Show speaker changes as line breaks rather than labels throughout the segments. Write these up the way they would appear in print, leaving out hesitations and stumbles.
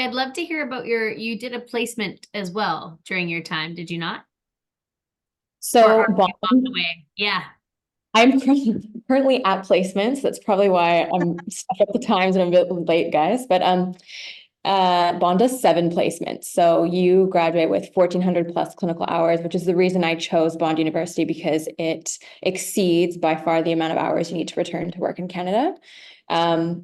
I'd love to hear about you did a placement as well during your time, did you not? Or
So
are you off the
Bond,
way? Yeah.
I'm currently at placements. That's probably why I'm stuck at the times and I'm a bit late, guys. But Bond does 7 placements. So you graduate with 1,400 plus clinical hours, which is the reason I chose Bond University because it exceeds by far the amount of hours you need to return to work in Canada.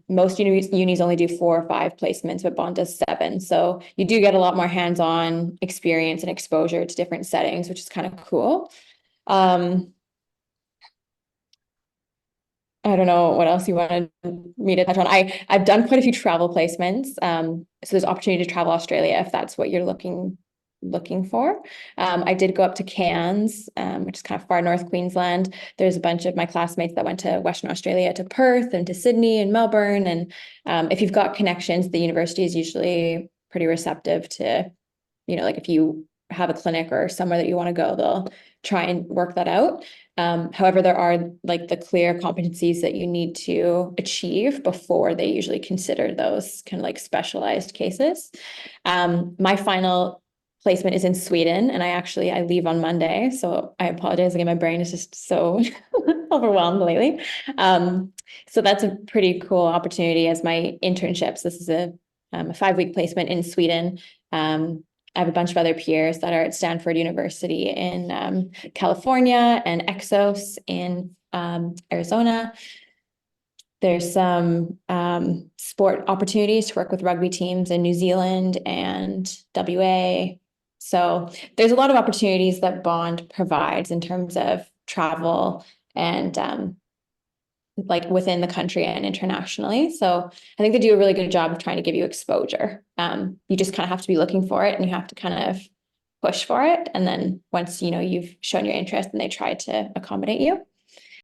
Most unis only do 4 or 5 placements, but Bond does 7. So you do get a lot more hands-on experience and exposure to different settings, which is kind of cool. Um, I don't know what else you wanted me to touch on. I've done quite a few travel placements. So there's opportunity to travel Australia if that's what you're looking for. I did go up to Cairns, which is kind of far north Queensland. There's a bunch of my classmates that went to Western Australia, to Perth and to Sydney and Melbourne. And if you've got connections, the university is usually pretty receptive to, like if you have a clinic or somewhere that you want to go, they'll try and work that out. However, there are like the clear competencies that you need to achieve before they usually consider those kind of like specialized cases. My final placement is in Sweden, and I leave on Monday, so I apologize again. My brain is just so overwhelmed lately. So that's a pretty cool opportunity as my internships. This is a 5-week placement in Sweden. I have a bunch of other peers that are at Stanford University in California and Exos in Arizona. There's some sport opportunities to work with rugby teams in New Zealand and WA. So there's a lot of opportunities that Bond provides in terms of travel and like within the country and internationally. So I think they do a really good job of trying to give you exposure. You just kind of have to be looking for it and you have to kind of push for it. And then once, you've shown your interest and they try to accommodate you.